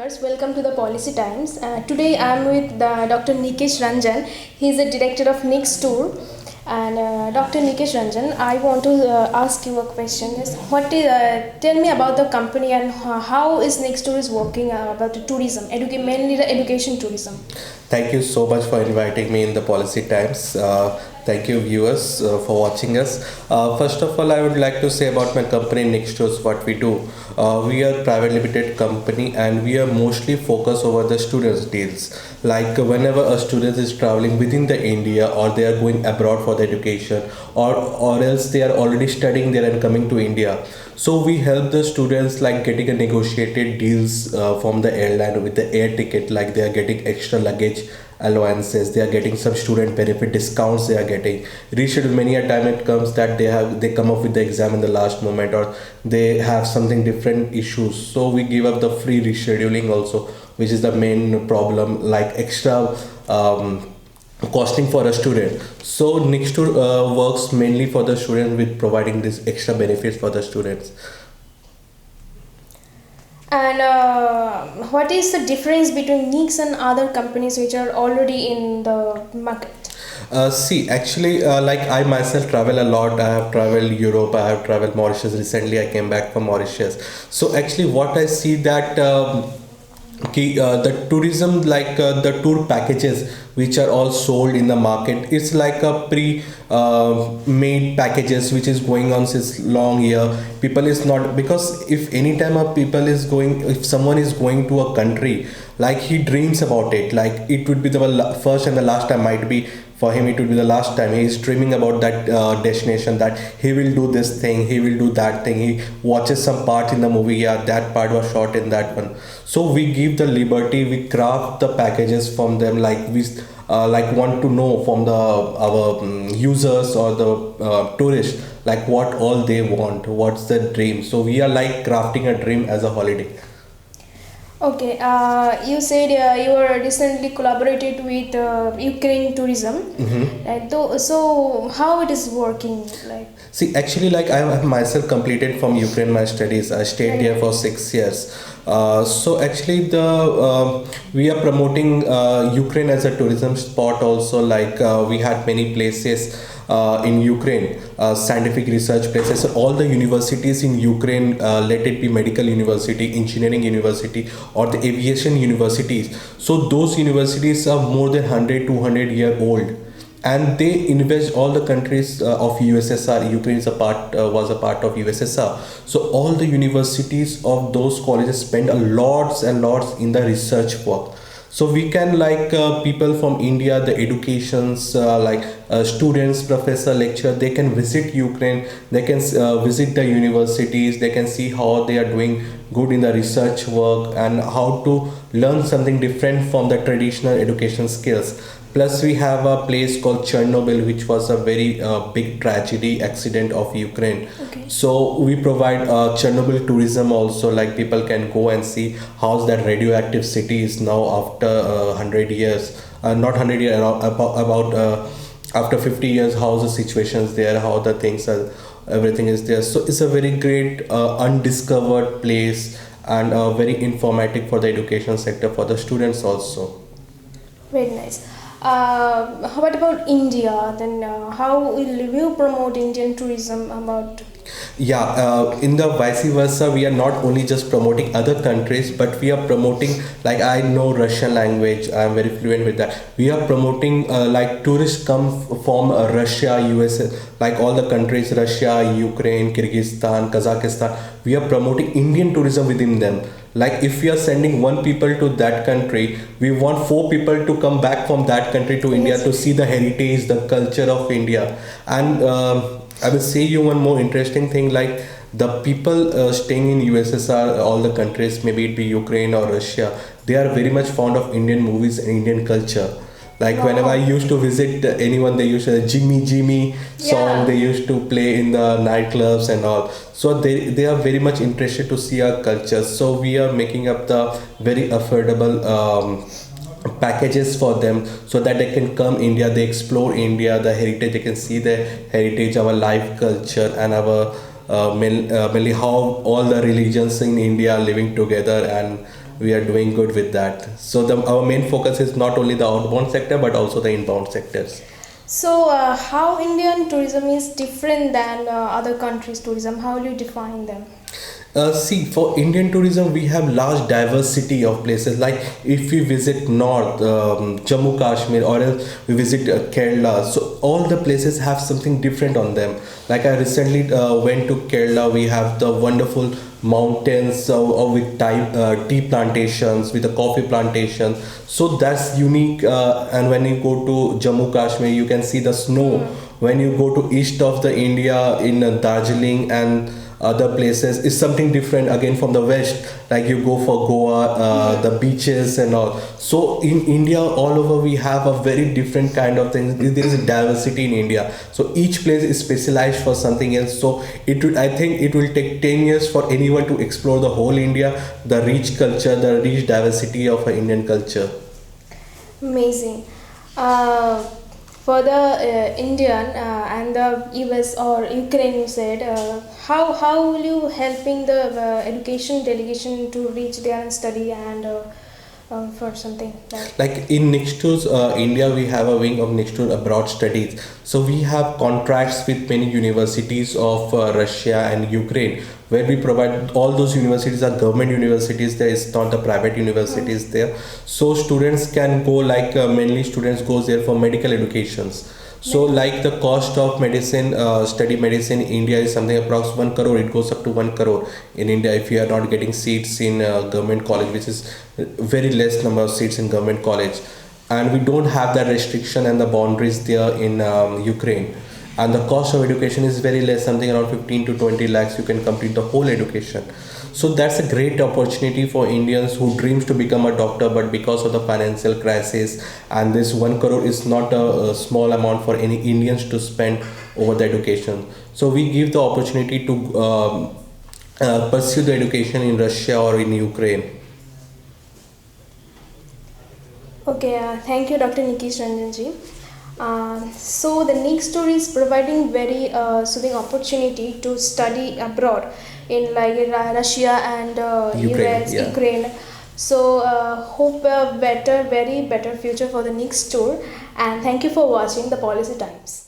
viewers, welcome to the Policy Times. Today I am with Dr. Nikesh Ranjan. He is the director of Nix Tour. And Dr. Nikesh Ranjan, I want to ask you a question. Tell me about the company and how is Nix Tour is working about the tourism, mainly the education tourism. Thank you so much for inviting me in the Policy Times. Thank you, viewers, for watching us. First of all, I would like to say about my company, Nix Tour, what we do. We are a private limited company and we are mostly focused over the students' deals. Like whenever a student is traveling within the India or they are going abroad for the education or else they are already studying there and coming to India. So we help the students like getting a negotiated deals from the airline with the air ticket, like they are getting extra luggage allowances, they are getting some student benefit discounts, they are getting rescheduled. Many a time it comes that they come up with the exam in the last moment or they have something different issues, so we give up the free rescheduling also, which is the main problem, like extra costing for a student. So NixTour works mainly for the students with providing this extra benefits for the students. And what is the difference between Nix and other companies which are already in the market? Like I myself travel a lot. I have traveled Europe, I have traveled Mauritius. Recently, I came back from Mauritius. So actually, what I see that the tourism, like the tour packages which are all sold in the market, it's like a made packages which is going on since long year. People is not, because if any time a people is going, if someone is going to a country, like he dreams about it, like it would be the first and the last time, might be for him it would be the last time. He is dreaming about that destination, that he will do this thing, he will do that thing. He watches some part in the movie, yeah, that part was shot in that one. So we give the liberty, we craft the packages from them, like we like want to know from the our users or the tourists, like what all they want, what's the dream. So we are like crafting a dream as a holiday. Okay, you said you were recently collaborated with Ukraine tourism. Right? So how it is working? Like, see, actually, like I have myself completed from Ukraine my studies. I stayed there for 6 years. So actually, we are promoting Ukraine as a tourism spot also. Like we had many places in Ukraine, scientific research places. So all the universities in Ukraine, let it be medical university, engineering university, or the aviation universities. So those universities are more than 100, 200-year old. And they invest all the countries of USSR. Ukraine is was a part of USSR. So all the universities of those colleges spend a lots and lots in the research work. So we can, like people from India, the educations, students, professor, lecturer, they can visit Ukraine, they can visit the universities, they can see how they are doing good in the research work and how to learn something different from the traditional education skills. Plus we have a place called Chernobyl, which was a very big tragedy accident of Ukraine. okay. So we provide Chernobyl tourism also, like people can go and see how that radioactive city is now after 100 years, not 100 years, about after 50 years, how the situation is there, how the things are, everything is there. So it's a very great undiscovered place and very informative for the education sector, for the students also. Very nice. What about India? Then how will you promote Indian tourism about? Yeah, in the vice versa, we are not only just promoting other countries, but we are promoting, like I know Russian language, I am very fluent with that. We are promoting like tourists come from Russia, USA, like all the countries, Russia, Ukraine, Kyrgyzstan, Kazakhstan. We are promoting Indian tourism within them. Like if we are sending one people to that country, we want 4 people to come back from that country to India to see the heritage, the culture of India. And I will say you one more interesting thing, like the people staying in USSR, all the countries, maybe it be Ukraine or Russia, they are very much fond of Indian movies and Indian culture. Like whenever I used to visit anyone, they used to Jimmy Jimmy song, they used to play in the nightclubs and all. So they are very much interested to see our culture. So we are making up the very affordable packages for them, so that they can come India, they explore India, the heritage, they can see the heritage, our life culture and our mainly how all the religions in India are living together, and we are doing good with that. So our main focus is not only the outbound sector but also the inbound sectors. So, how Indian tourism is different than other countries' tourism? How will you define them? See, for Indian tourism, we have large diversity of places. Like if we visit North, Jammu Kashmir, or else we visit Kerala, so all the places have something different on them. Like I recently went to Kerala, we have the wonderful mountains with tea plantations, with the coffee plantations. So that's unique. And when you go to Jammu Kashmir, you can see the snow. When you go to east of the India in Darjeeling and other places is something different again from the west, like you go for Goa, the beaches and all. So in India all over we have a very different kind of things. There is a diversity in India, so each place is specialized for something else. So I think it will take 10 years for anyone to explore the whole India, the rich culture, the rich diversity of Indian culture. Amazing. Uh, for the Indian and the US or Ukraine, you said, how will you helping the education delegation to reach there and study and for something like in Nix Tours, India, we have a wing of Nix Tour abroad studies. So we have contracts with many universities of Russia and Ukraine, where we provide. All those universities are government universities. There is not the private universities there. So students can go, like mainly students goes there for medical educations. So like the cost of medicine, study medicine in India is something approx 1 crore. It goes up to 1 crore in India if you are not getting seats in government college, which is very less number of seats in government college. And we don't have that restriction and the boundaries there in Ukraine. And the cost of education is very less, something around 15 to 20 lakhs. You can complete the whole education. So that's a great opportunity for Indians who dreams to become a doctor, but because of the financial crisis, and this 1 crore is not a small amount for any Indians to spend over the education. So we give the opportunity to pursue the education in Russia or in Ukraine. Okay, thank you, Dr. Nikesh Ranjan ji. So the Nix Tour is providing very soothing opportunity to study abroad in like Russia and Ukraine, US, yeah. Ukraine. So hope a very better future for the Nix Tour, and thank you for watching the Policy Times.